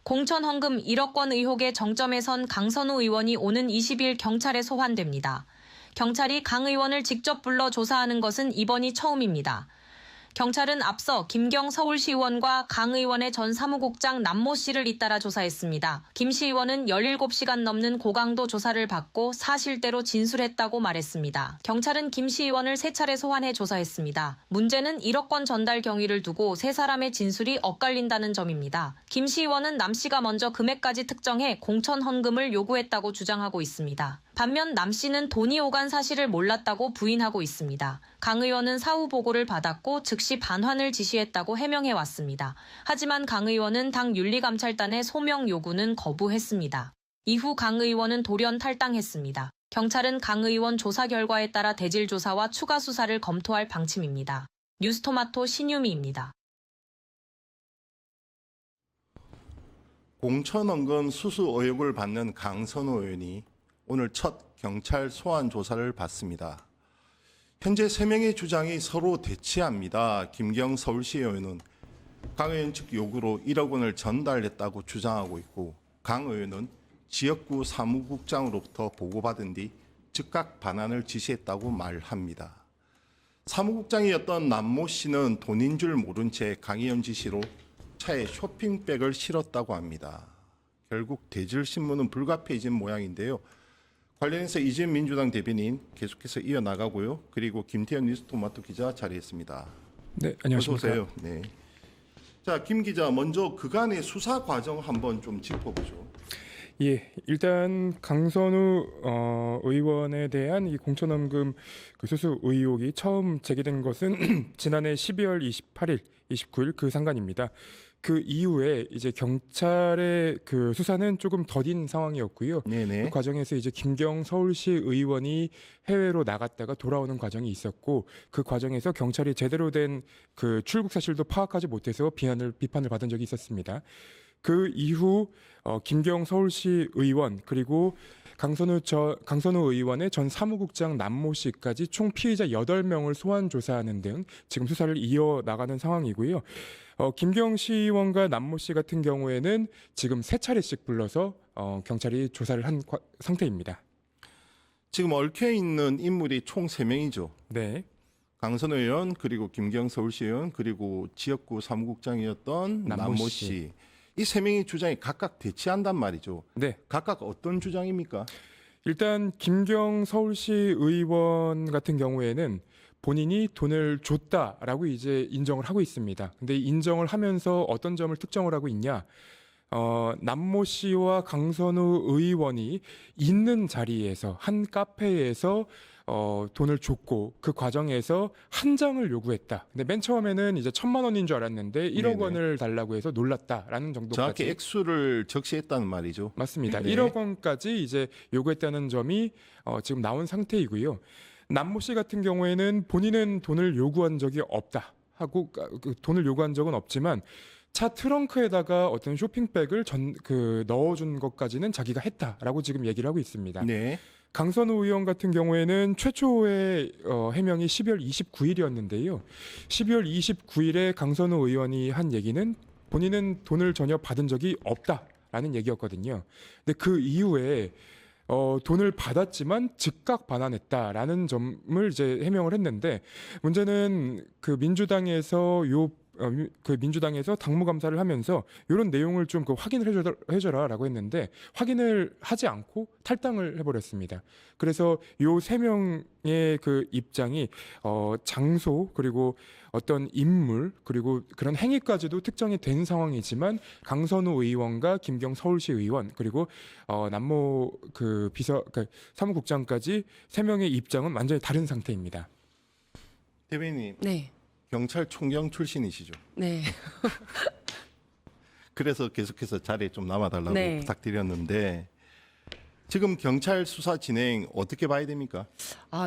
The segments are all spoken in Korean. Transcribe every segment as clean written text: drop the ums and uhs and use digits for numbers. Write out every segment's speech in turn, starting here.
공천 헌금 1억 원 의혹의 정점에 선 강선우 의원이 오는 20일 경찰에 소환됩니다. 경찰이 강 의원을 직접 불러 조사하는 것은 이번이 처음입니다. 경찰은 앞서 김경 서울시의원과 강 의원의 전 사무국장 남모 씨를 잇따라 조사했습니다. 김 시의원은 17시간 넘는 고강도 조사를 받고 사실대로 진술했다고 말했습니다. 경찰은 김 시의원을 3차례 소환해 조사했습니다. 문제는 1억 원 전달 경위를 두고 3사람의 진술이 엇갈린다는 점입니다. 김 시의원은 남 씨가 먼저 금액까지 특정해 공천 헌금을 요구했다고 주장하고 있습니다. 반면 남 씨는 돈이 오간 사실을 몰랐다고 부인하고 있습니다. 강 의원은 사후 보고를 받았고 즉시 반환을 지시했다고 해명해왔습니다. 하지만 강 의원은 당 윤리감찰단의 소명 요구는 거부했습니다. 이후 강 의원은 돌연 탈당했습니다. 경찰은 강 의원 조사 결과에 따라 대질 조사와 추가 수사를 검토할 방침입니다. 뉴스토마토 신유미입니다. 공천헌금 수수 의혹을 받는 강선우 의원이 오늘 첫 경찰 소환 조사를 받습니다. 현재 3명의 주장이 서로 대치합니다. 김경 서울시 의원은 강 의원 측 요구로 1억 원을 전달했다고 주장하고 있고, 강 의원은 지역구 사무국장으로부터 보고받은 뒤 즉각 반환을 지시했다고 말합니다. 사무국장이었던 남모 씨는 돈인 줄 모른 채 강 의원 지시로 차에 쇼핑백을 실었다고 합니다. 결국 대질신문은 불가피해진 모양인데요. 관련해서 이재명 민주당 대변인 계속해서 이어나가고요. 그리고 김태현 뉴스토마토 기자 자리했습니다. 네, 안녕하십니까. 어서 오세요. 네. 자, 김 기자, 먼저 그간의 수사 과정 한번 좀 짚어보죠. 예, 일단 강선우 의원에 대한 이 공천헌금 그 수수 의혹이 처음 제기된 것은 지난해 12월 28일, 29일 그 상간입니다. 그 이후에 이제 경찰의 그 수사는 조금 더딘 상황이었고요. 네네. 그 과정에서 이제 김경 서울시 의원이 해외로 나갔다가 돌아오는 과정이 있었고, 그 과정에서 경찰이 제대로 된 그 출국 사실도 파악하지 못해서 비판을 받은 적이 있었습니다. 그 이후 김경 서울시 의원 그리고 강선우 의원의 전 사무국장 남모 씨까지 총 피의자 8명을 소환 조사하는 등 지금 수사를 이어나가는 상황이고요. 김경 시의원과 남모 씨 같은 경우에는 지금 3차례씩 불러서 경찰이 조사를 한 상태입니다. 지금 얽혀있는 인물이 총 3명이죠. 네. 강선우 의원, 그리고 김경 서울시 의원, 그리고 지역구 사무국장이었던 남모 씨. 이 3명의 주장이 각각 대치한단 말이죠. 네. 각각 어떤 주장입니까? 일단 김경 서울시 의원 같은 경우에는 본인이 돈을 줬다라고 이제 인정을 하고 있습니다. 근데 인정을 하면서 어떤 점을 특정을 하고 있냐? 남모 씨와 강선우 의원이 있는 자리에서 한 카페에서 돈을 줬고, 그 과정에서 한 장을 요구했다. 근데 맨 처음에는 이제 1,000만 원인 줄 알았는데 1억 네네. 원을 달라고 해서 놀랐다라는 정도까지. 정확히 액수를 적시했다는 말이죠. 맞습니다. 네. 1억 원까지 이제 요구했다는 점이 지금 나온 상태이고요. 남모 씨 같은 경우에는 본인은 돈을 요구한 적이 없다 하고, 그 돈을 요구한 적은 없지만 차 트렁크에다가 어떤 쇼핑백을 넣어준 것까지는 자기가 했다라고 지금 얘기를 하고 있습니다. 네. 강선우 의원 같은 경우에는 최초의 해명이 12월 29일이었는데요. 12월 29일에 강선우 의원이 한 얘기는 본인은 돈을 전혀 받은 적이 없다라는 얘기였거든요. 근데 그 이후에 돈을 받았지만 즉각 반환했다라는 점을 이제 해명을 했는데, 문제는 그 민주당에서 당무 감사를 하면서 이런 내용을 좀 확인을 해줘라라고 했는데 확인을 하지 않고 탈당을 해버렸습니다. 그래서 요 3명의 그 입장이 장소 그리고 어떤 인물 그리고 그런 행위까지도 특정이 된 상황이지만, 강선우 의원과 김경 서울시 의원 그리고 남모 그 사무국장까지 3명의 입장은 완전히 다른 상태입니다. 대변인님. 네. 경찰총경 출신이시죠? 네. 그래서 계속해서 자리에 좀 남아달라고 네. 부탁드렸는데, 지금 경찰 수사 진행 어떻게 봐야 됩니까?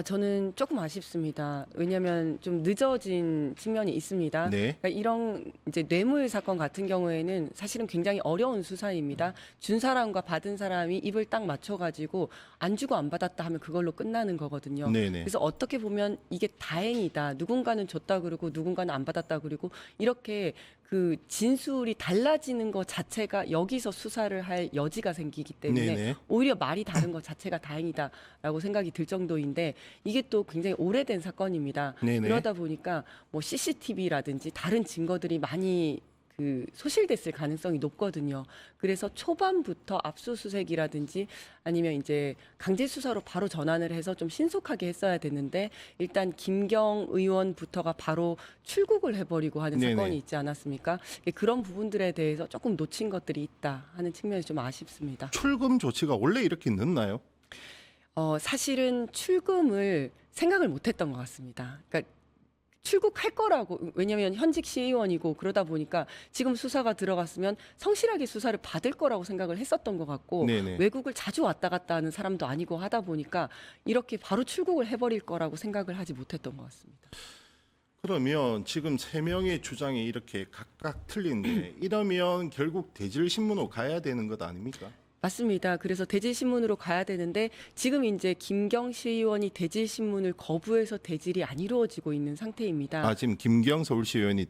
저는 조금 아쉽습니다. 왜냐하면 좀 늦어진 측면이 있습니다. 네. 그러니까 이런 이제 뇌물 사건 같은 경우에는 사실은 굉장히 어려운 수사입니다. 준 사람과 받은 사람이 입을 딱 맞춰가지고 안 주고 안 받았다 하면 그걸로 끝나는 거거든요. 네네. 그래서 어떻게 보면 이게 다행이다. 누군가는 줬다 그러고 누군가는 안 받았다 그러고 이렇게 그 진술이 달라지는 것 자체가 여기서 수사를 할 여지가 생기기 때문에 네네. 오히려 말이 다른 것 자체가 다행이다라고 생각이 들 정도인데 이게 또 굉장히 오래된 사건입니다. 네네. 그러다 보니까 뭐 CCTV라든지 다른 증거들이 많이 그 소실됐을 가능성이 높거든요. 그래서 초반부터 압수수색이라든지 아니면 이제 강제 수사로 바로 전환을 해서 좀 신속하게 했어야 되는데 일단 김경 의원부터가 바로 출국을 해버리고 하는 네네. 사건이 있지 않았습니까? 그런 부분들에 대해서 조금 놓친 것들이 있다 하는 측면이 좀 아쉽습니다. 출금 조치가 원래 이렇게 늦나요? 사실은 출금을 생각을 못했던 것 같습니다. 그러니까 출국할 거라고 왜냐하면 현직 시의원이고 그러다 보니까 지금 수사가 들어갔으면 성실하게 수사를 받을 거라고 생각을 했었던 것 같고 네네. 외국을 자주 왔다 갔다 하는 사람도 아니고 하다 보니까 이렇게 바로 출국을 해버릴 거라고 생각을 하지 못했던 것 같습니다. 그러면 지금 3명의 주장이 이렇게 각각 틀린데 이러면 결국 대질신문으로 가야 되는 것 아닙니까? 맞습니다. 그래서 대질신문으로 가야 되는데 지금 이제 김경 시의원이 대질신문을 거부해서 대질이 안 이루어지고 있는 상태입니다. 아, 지금 김경 서울시의원이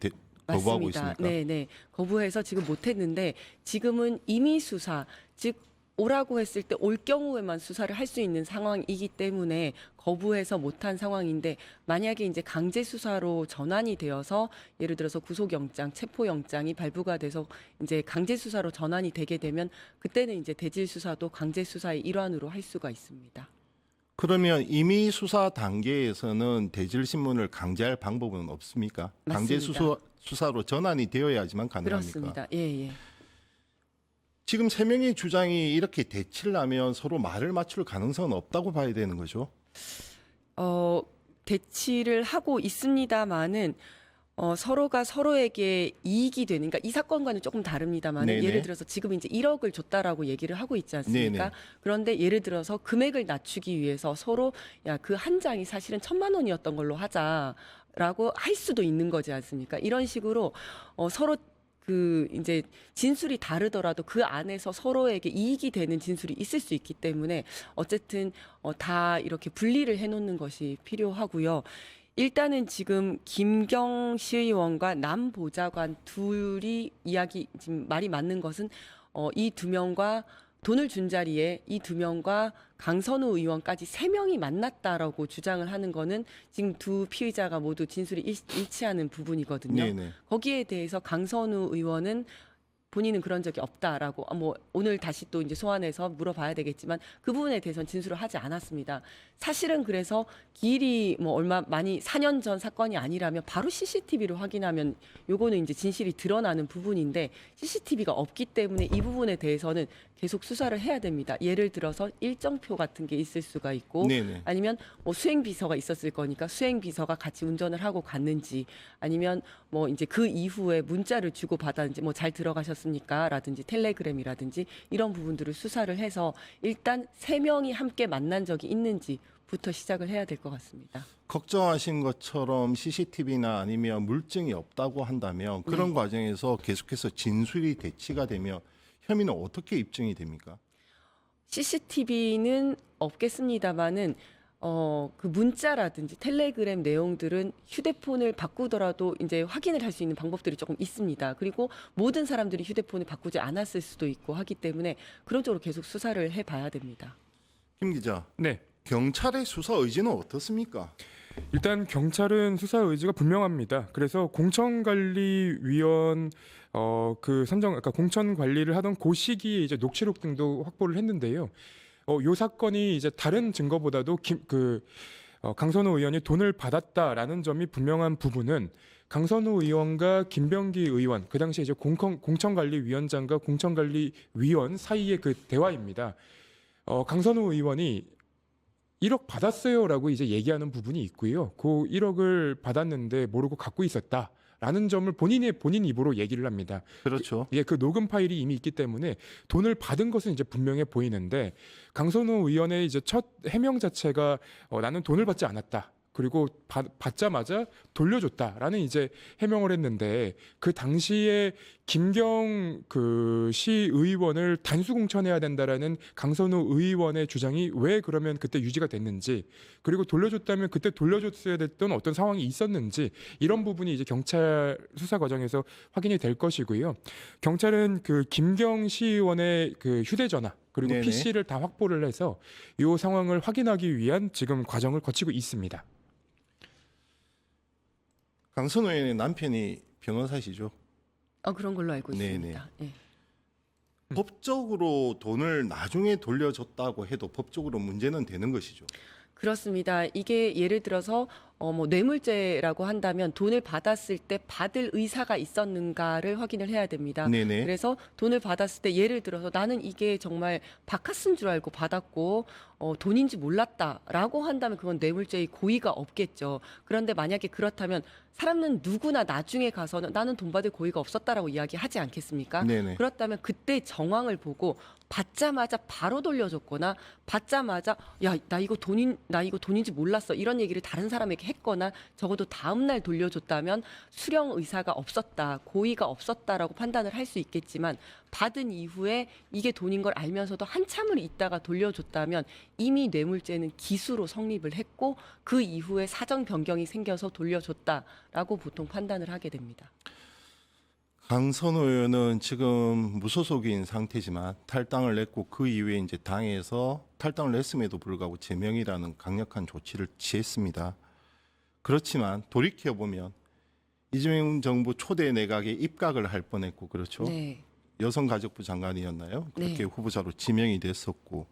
거부하고 맞습니다. 있습니까? 네. 거부해서 지금 못했는데 지금은 임의 수사, 즉 오라고 했을 때 올 경우에만 수사를 할 수 있는 상황이기 때문에 거부해서 못한 상황인데 만약에 이제 강제 수사로 전환이 되어서 예를 들어서 구속영장, 체포영장이 발부가 돼서 이제 강제 수사로 전환이 되게 되면 그때는 이제 대질 수사도 강제 수사의 일환으로 할 수가 있습니다. 그러면 이미 수사 단계에서는 대질신문을 강제할 방법은 없습니까? 강제 맞습니다. 수사로 전환이 되어야지만 가능합니까? 그렇습니다. 예. 지금 3명의 주장이 이렇게 대치를 하면 서로 말을 맞출 가능성은 없다고 봐야 되는 거죠. 대치를 하고 있습니다만은 서로가 서로에게 이익이 되는, 그러니까 이 사건과는 조금 다릅니다만 네네. 예를 들어서 지금 이제 1억을 줬다라고 얘기를 하고 있지 않습니까? 네네. 그런데 예를 들어서 금액을 낮추기 위해서 서로 야, 그 한 장이 사실은 1,000만 원이었던 걸로 하자라고 할 수도 있는 거지 않습니까? 이런 식으로 서로 그 이제 진술이 다르더라도 그 안에서 서로에게 이익이 되는 진술이 있을 수 있기 때문에 어쨌든 다 이렇게 분리를 해놓는 것이 필요하고요. 일단은 지금 김경 시의원과 남 보좌관 둘이 지금 말이 맞는 것은 이 두 명과 돈을 준 자리에 이 두 명과 강선우 의원까지 3명이 만났다라고 주장을 하는 거는 지금 두 피의자가 모두 진술이 일치하는 부분이거든요. 네네. 거기에 대해서 강선우 의원은 본인은 그런 적이 없다라고 뭐 오늘 다시 또 이제 소환해서 물어봐야 되겠지만 그 부분에 대해서는 진술을 하지 않았습니다. 사실은 그래서 기일이 뭐 얼마 많이 4년 전 사건이 아니라면 바로 CCTV로 확인하면 요거는 이제 진실이 드러나는 부분인데 CCTV가 없기 때문에 이 부분에 대해서는 계속 수사를 해야 됩니다. 예를 들어서 일정표 같은 게 있을 수가 있고 네네. 아니면 뭐 수행 비서가 있었을 거니까 수행 비서가 같이 운전을 하고 갔는지 아니면 뭐 이제 그 이후에 문자를 주고 받았는지 뭐 잘 들어가셨습니까라든지 텔레그램이라든지 이런 부분들을 수사를 해서 일단 3명이 함께 만난 적이 있는지부터 시작을 해야 될 것 같습니다. 걱정하신 것처럼 CCTV나 아니면 물증이 없다고 한다면 그런 과정에서 계속해서 진술이 대치가 되면 혐의는 어떻게 입증이 됩니까? CCTV는 없겠습니다만은 그 문자라든지 텔레그램 내용들은 휴대폰을 바꾸더라도 이제 확인을 할 수 있는 방법들이 조금 있습니다. 그리고 모든 사람들이 휴대폰을 바꾸지 않았을 수도 있고 하기 때문에 그런 쪽으로 계속 수사를 해봐야 됩니다. 김 기자, 네. 경찰의 수사 의지는 어떻습니까? 일단 경찰은 수사 의지가 분명합니다. 그래서 공천관리위원 그 선정, 그러니까 공천 관리를 하던 그 시기에 이제 녹취록 등도 확보를 했는데요. 요 사건이 이제 다른 증거보다도 강선우 의원이 돈을 받았다라는 점이 분명한 부분은 강선우 의원과 김병기 의원, 그 당시 이제 공천관리위원장과 공천관리위원 사이의 그 대화입니다. 강선우 의원이 1억 받았어요라고 이제 얘기하는 부분이 있고요. 그 1억을 받았는데 모르고 갖고 있었다라는 점을 본인 입으로 얘기를 합니다. 그렇죠. 그 녹음 파일이 이미 있기 때문에 돈을 받은 것은 이제 분명해 보이는데 강선우 의원의 이제 첫 해명 자체가 나는 돈을 받지 않았다. 그리고 받자마자 돌려줬다라는 이제 해명을 했는데 그 당시에 김경 그 시의원을 단수 공천해야 된다라는 강선우 의원의 주장이 왜 그러면 그때 유지가 됐는지, 그리고 돌려줬다면 그때 돌려줬어야 됐던 어떤 상황이 있었는지, 이런 부분이 이제 경찰 수사 과정에서 확인이 될 것이고요. 경찰은 그 김경 시의원의 그 휴대전화 그리고 네네. PC를 다 확보를 해서 이 상황을 확인하기 위한 지금 과정을 거치고 있습니다. 강선호 의원의 남편이 변호사시죠. 그런 걸로 알고 네네. 있습니다. 예. 법적으로 돈을 나중에 돌려줬다고 해도 법적으로 문제는 되는 것이죠. 그렇습니다. 이게 예를 들어서 뭐 뇌물죄라고 한다면 돈을 받았을 때 받을 의사가 있었는가를 확인을 해야 됩니다. 네네. 그래서 돈을 받았을 때 예를 들어서 나는 이게 정말 바카스인 줄 알고 받았고 돈인지 몰랐다라고 한다면 그건 뇌물죄의 고의가 없겠죠. 그런데 만약에 그렇다면 사람은 누구나 나중에 가서는 나는 돈 받을 고의가 없었다라고 이야기하지 않겠습니까? 네네. 그렇다면 그때 정황을 보고 받자마자 바로 돌려줬거나 받자마자 야, 나 이거 돈인지 몰랐어, 이런 얘기를 다른 사람에게 했거나 적어도 다음 날 돌려줬다면 수령 의사가 없었다, 고의가 없었다라고 판단을 할 수 있겠지만, 받은 이후에 이게 돈인 걸 알면서도 한참을 있다가 돌려줬다면 이미 뇌물죄는 기수로 성립을 했고 그 이후에 사정 변경이 생겨서 돌려줬다라고 보통 판단을 하게 됩니다. 강선호 의원은 지금 무소속인 상태지만 탈당을 냈고 그 이후에 이제 당에서 탈당을 냈음에도 불구하고 제명이라는 강력한 조치를 취했습니다. 그렇지만 돌이켜 보면 이재명 정부 초대 내각에 입각을 할 뻔했고, 그렇죠? 네. 여성가족부 장관이었나요? 그렇게 네. 후보자로 지명이 됐었고,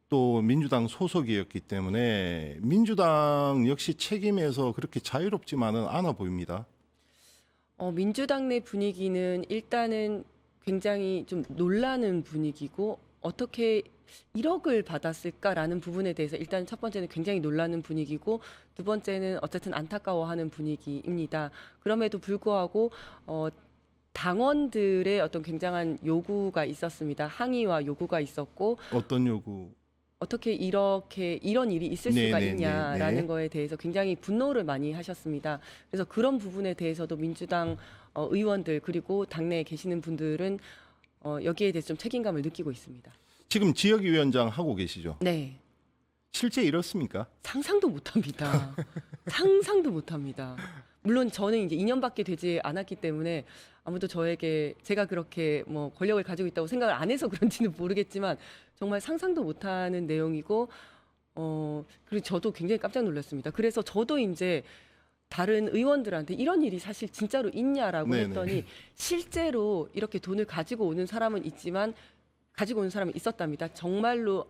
또 민주당 소속이었기 때문에 민주당 역시 책임에서 그렇게 자유롭지만은 않아 보입니다. 민주당 내 분위기는 일단은 굉장히 좀 놀라는 분위기고, 어떻게 1억을 받았을까라는 부분에 대해서 일단 첫 번째는 굉장히 놀라는 분위기고, 두 번째는 어쨌든 안타까워하는 분위기입니다. 그럼에도 불구하고 당원들의 어떤 굉장한 요구가 있었습니다. 항의와 요구가 있었고, 어떤 요구? 어떻게 이런 일이 있을 수가 네네네. 있냐라는 네. 거에 대해서 굉장히 분노를 많이 하셨습니다. 그래서 그런 부분에 대해서도 민주당 의원들 그리고 당내에 계시는 분들은 여기에 대해서 좀 책임감을 느끼고 있습니다. 지금 지역위원장 하고 계시죠? 네. 실제 이렇습니까? 상상도 못합니다. 상상도 못합니다. 물론 저는 이제 2년밖에 되지 않았기 때문에 아무도 저에게 제가 그렇게 뭐 권력을 가지고 있다고 생각을 안 해서 그런지는 모르겠지만 정말 상상도 못하는 내용이고, 그리고 저도 굉장히 깜짝 놀랐습니다. 그래서 저도 이제 다른 의원들한테 이런 일이 사실 진짜로 있냐라고 네네. 했더니 실제로 이렇게 돈을 가지고 오는 사람은 있지만 가지고 오는 사람은 있었답니다. 정말로.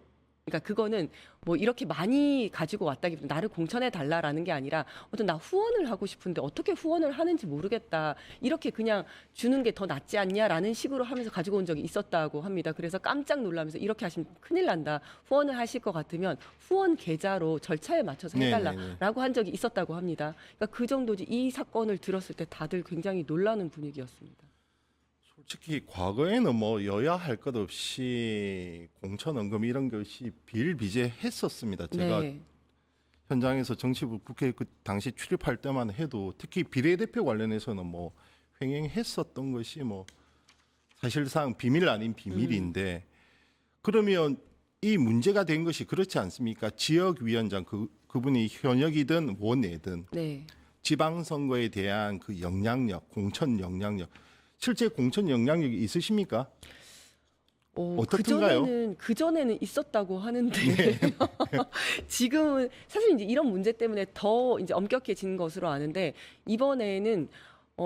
그러니까 그거는 뭐 이렇게 많이 가지고 왔다기보다 나를 공천해 달라라는 게 아니라 어떤 나 후원을 하고 싶은데 어떻게 후원을 하는지 모르겠다, 이렇게 그냥 주는 게 더 낫지 않냐라는 식으로 하면서 가지고 온 적이 있었다고 합니다. 그래서 깜짝 놀라면서 이렇게 하시면 큰일 난다, 후원을 하실 것 같으면 후원 계좌로 절차에 맞춰서 해달라라고 한 적이 있었다고 합니다. 그러니까 그 정도지. 이 사건을 들었을 때 다들 굉장히 놀라는 분위기였습니다. 솔직히 과거에는 뭐 여야 할 것 없이 공천 언급 이런 것이 비일비재했었습니다. 제가 네. 현장에서 정치부 국회 그 당시 출입할 때만 해도 특히 비례대표 관련해서는 뭐 횡행했었던 것이 뭐 사실상 비밀 아닌 비밀인데, 그러면 이 문제가 된 것이 그렇지 않습니까? 지역위원장 그분이 현역이든 원내든 네. 지방선거에 대한 그 영향력, 공천 영향력, 실제 공천 영향력이 있으십니까? 어떻든가요? 그전에는 있었다고 하는데 네. 지금은 사실 이제 이런 문제 때문에 더 이제 엄격해진 것으로 아는데, 이번에는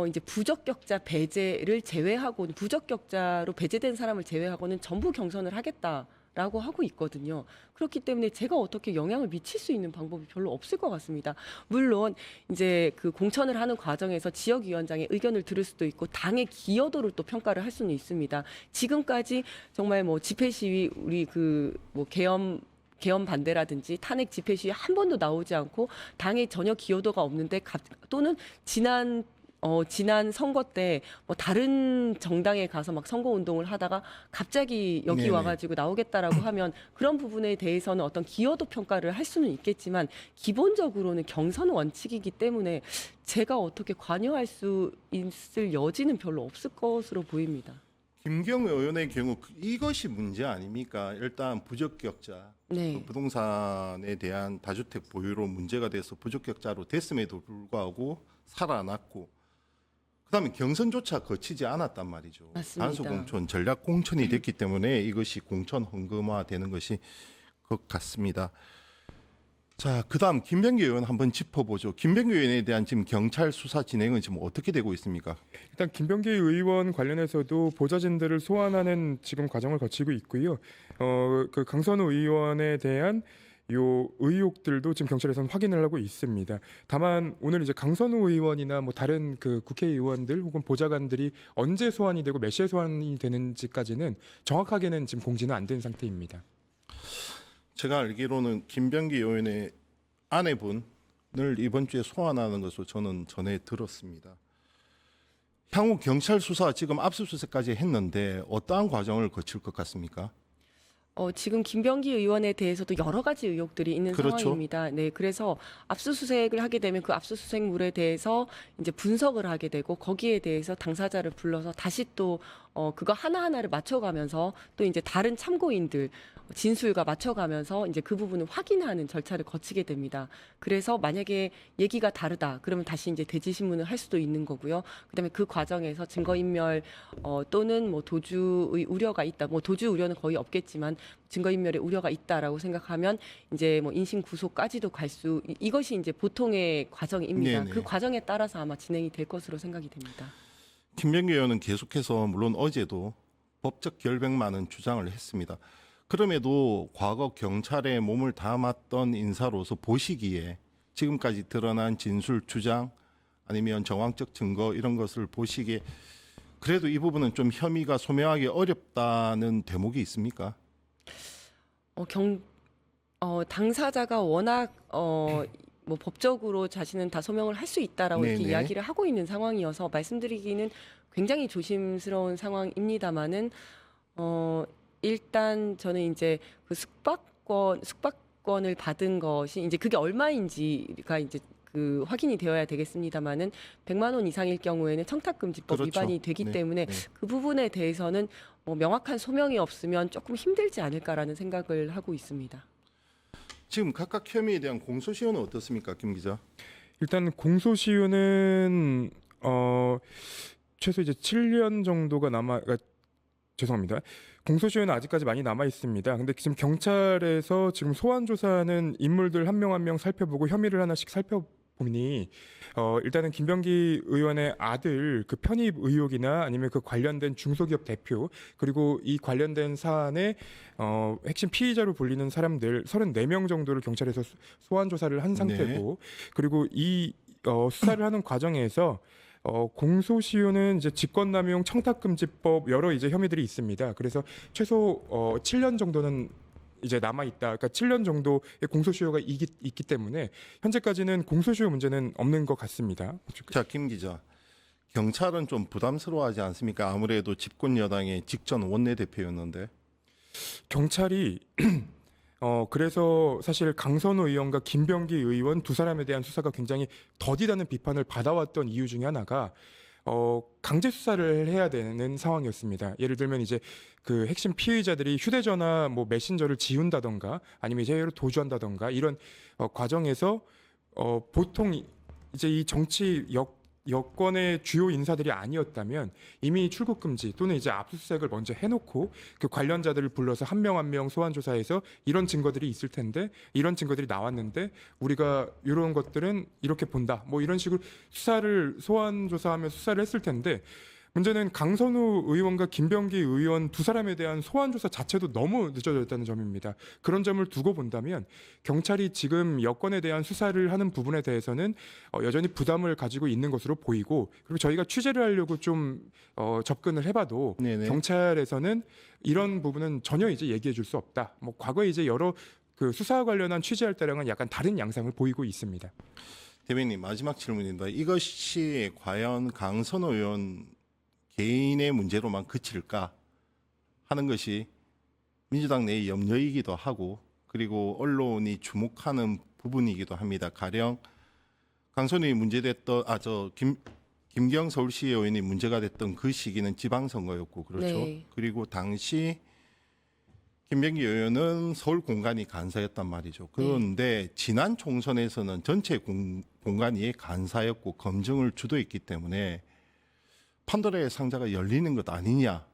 이제 부적격자 배제를 제외하고 부적격자로 배제된 사람을 제외하고는 전부 경선을 하겠다라고 하고 있거든요. 그렇기 때문에 제가 어떻게 영향을 미칠 수 있는 방법이 별로 없을 것 같습니다. 물론 이제 그 공천을 하는 과정에서 지역위원장의 의견을 들을 수도 있고 당의 기여도를 또 평가를 할 수는 있습니다. 지금까지 정말 뭐 집회 시위, 우리 그 뭐 계엄 반대라든지 탄핵 집회 시위 한 번도 나오지 않고 당의 전혀 기여도가 없는데 또는 지난 지난 선거 때 뭐 다른 정당에 가서 막 선거 운동을 하다가 갑자기 여기 네네. 와가지고 나오겠다라고 하면 그런 부분에 대해서는 어떤 기여도 평가를 할 수는 있겠지만 기본적으로는 경선 원칙이기 때문에 제가 어떻게 관여할 수 있을 여지는 별로 없을 것으로 보입니다. 김경우 의원의 경우 이것이 문제 아닙니까? 일단 부적격자, 네. 부동산에 대한 다주택 보유로 문제가 돼서 부적격자로 됐음에도 불구하고 살아났고, 그다음에 경선조차 거치지 않았단 말이죠. 맞습니다. 단수공천, 전략공천이 됐기 때문에 이것이 공천 헌금화되는 것이 것 같습니다. 자, 그다음 김병기 의원 한번 짚어보죠. 김병기 의원에 대한 지금 경찰 수사 진행은 지금 어떻게 되고 있습니까? 일단 김병기 의원 관련해서도 보좌진들을 소환하는 지금 과정을 거치고 있고요. 그 강선우 의원에 대한 요 의혹들도 지금 경찰에서는 확인을 하고 있습니다. 다만 오늘 이제 강선우 의원이나 뭐 다른 그 국회의원들 혹은 보좌관들이 언제 소환이 되고 몇 시에 소환이 되는지까지는 정확하게는 지금 공지는 안 된 상태입니다. 제가 알기로는 김병기 의원의 아내분을 이번 주에 소환하는 것으로 저는 전해 들었습니다. 향후 경찰 수사 지금 압수수색까지 했는데 어떠한 과정을 거칠 것 같습니까? 지금 김병기 의원에 대해서도 여러 가지 의혹들이 있는 그렇죠. 상황입니다. 네, 그래서 압수수색을 하게 되면 그 압수수색물에 대해서 이제 분석을 하게 되고 거기에 대해서 당사자를 불러서 다시 또 그거 하나하나를 맞춰가면서 또 이제 다른 참고인들 진술과 맞춰가면서 이제 그 부분을 확인하는 절차를 거치게 됩니다. 그래서 만약에 얘기가 다르다 그러면 다시 이제 대지신문을 할 수도 있는 거고요. 그다음에 그 과정에서 증거인멸 또는 뭐 도주의 우려가 있다. 뭐 도주 우려는 거의 없겠지만 증거인멸의 우려가 있다라고 생각하면 이제 뭐 인신 구속까지도 갈 수 이것이 이제 보통의 과정입니다. 네네. 그 과정에 따라서 아마 진행이 될 것으로 생각이 됩니다. 김병기 의원은 계속해서 물론 어제도 법적 결백만은 주장을 했습니다. 그럼에도 과거 경찰에 몸을 담았던 인사로서 보시기에 지금까지 드러난 진술 주장 아니면 정황적 증거 이런 것을 보시기에 그래도 이 부분은 좀 혐의가 소명하기 어렵다는 대목이 있습니까? 당사자가 워낙 뭐 법적으로 자신은 다 소명을 할 수 있다라고 이렇게 네네. 이야기를 하고 있는 상황이어서 말씀드리기는 굉장히 조심스러운 상황입니다만은 일단 저는 이제 그 숙박권을 받은 것이 이제 그게 얼마인지가 이제 그 확인이 되어야 되겠습니다만은 100만 원 이상일 경우에는 청탁금지법 그렇죠. 위반이 되기 네, 때문에 네. 그 부분에 대해서는 뭐 명확한 소명이 없으면 조금 힘들지 않을까라는 생각을 하고 있습니다. 지금 각각 혐의에 대한 공소시효는 어떻습니까, 김 기자? 일단 공소시효는 최소 이제 7년 정도가 죄송합니다. 공소시효는 아직까지 많이 남아 있습니다. 근데 지금 경찰에서 지금 소환 조사는 인물들 한 명 한 명 살펴보고 혐의를 하나씩 살펴보니 일단은 김병기 의원의 아들 그 편입 의혹이나 아니면 그 관련된 중소기업 대표 그리고 이 관련된 사안의 핵심 피의자로 불리는 사람들 34명 정도를 경찰에서 소환 조사를 한 상태고 그리고 이 수사를 하는 과정에서 공소시효는 이제 직권남용 청탁금지법 여러 이제 혐의들이 있습니다. 그래서 최소 7년 정도는 이제 남아 있다. 그러니까 7년 정도의 공소시효가 있기 때문에 현재까지는 공소시효 문제는 없는 것 같습니다. 자, 김 기자. 경찰은 좀 부담스러워하지 않습니까? 아무래도 집권 여당의 직전 원내대표였는데. 경찰이 그래서 사실 강선우 의원과 김병기 의원 두 사람에 대한 수사가 굉장히 더디다는 비판을 받아왔던 이유 중에 하나가 강제 수사를 해야 되는 상황이었습니다. 예를 들면 이제 그 핵심 피의자들이 휴대전화 뭐 메신저를 지운다던가 아니면 이제 해외로 도주한다던가 이런 과정에서 보통 이제 이 정치 여권의 주요 인사들이 아니었다면 이미 출국 금지 또는 이제 압수수색을 먼저 해놓고 그 관련자들을 불러서 한 명 한 명 소환 조사해서 이런 증거들이 있을 텐데 이런 증거들이 나왔는데 우리가 이런 것들은 이렇게 본다 뭐 이런 식으로 수사를 소환 조사하며 수사를 했을 텐데 문제는 강선우 의원과 김병기 의원 두 사람에 대한 소환 조사 자체도 너무 늦어졌다는 점입니다. 그런 점을 두고 본다면 경찰이 지금 여권에 대한 수사를 하는 부분에 대해서는 여전히 부담을 가지고 있는 것으로 보이고 그리고 저희가 취재를 하려고 좀 접근을 해봐도 네네. 경찰에서는 이런 부분은 전혀 이제 얘기해 줄 수 없다. 뭐 과거에 이제 여러 그 수사와 관련한 취재할 때랑은 약간 다른 양상을 보이고 있습니다. 대변인 마지막 질문입니다. 이것이 과연 강선호 의원 개인의 문제로만 그칠까 하는 것이 민주당 내의 염려이기도 하고 그리고 언론이 주목하는 부분이기도 합니다. 가령 강선호 의원이 문제됐던 김경 서울시 의원이 문제가 됐던 그 시기는 지방선거였고 그렇죠. 네. 그리고 당시 김병기 의원은 서울 공간이 간사였단 말이죠. 그런데 지난 총선에서는 전체 공간이 간사였고 검증을 주도했기 때문에 판도라의 상자가 열리는 것 아니냐.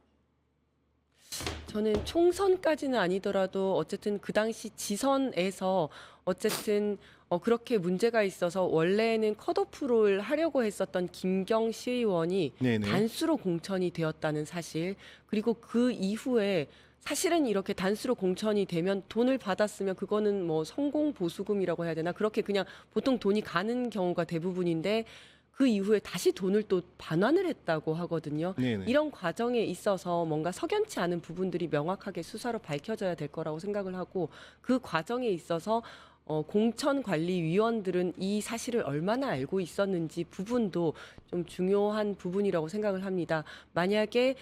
저는 총선까지는 아니더라도 어쨌든 그 당시 지선에서 어쨌든 그렇게 문제가 있어서 원래는 컷오프를 하려고 했었던 김경 시의원이 네네. 단수로 공천이 되었다는 사실, 그리고 그 이후에 사실은 이렇게 단수로 공천이 되면 돈을 받았으면 그거는 뭐 성공 보수금이라고 해야 되나, 그렇게 그냥 보통 돈이 가는 경우가 대부분인데 그 이후에 다시 돈을 또 반환을 했다고 하거든요. 네네. 이런 과정에 있어서 뭔가 석연치 않은 부분들이 명확하게 수사로 밝혀져야 될 거라고 생각을 하고, 그 과정에 있어서 공천관리위원들은 이 사실을 얼마나 알고 있었는지 부분도 좀 중요한 부분이라고 생각을 합니다. 만약에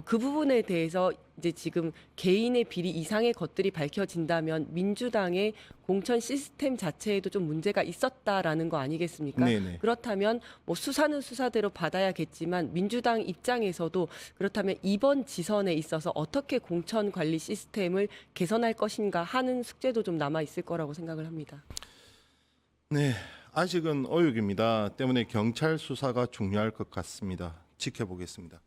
그 부분에 대해서 이제 지금 개인의 비리 이상의 것들이 밝혀진다면 민주당의 공천 시스템 자체에도 좀 문제가 있었다라는 거 아니겠습니까? 네네. 그렇다면 뭐 수사는 수사대로 받아야겠지만 민주당 입장에서도 그렇다면 이번 지선에 있어서 어떻게 공천 관리 시스템을 개선할 것인가 하는 숙제도 좀 남아 있을 거라고 생각을 합니다. 네, 아직은 어육입니다. 때문에 경찰 수사가 중요할 것 같습니다. 지켜보겠습니다.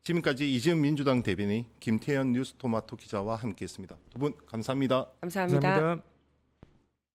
지금까지 이지은 민주당 대변인 김태현 뉴스토마토 기자와 함께했습니다. 두 분 감사합니다. 감사합니다. 감사합니다.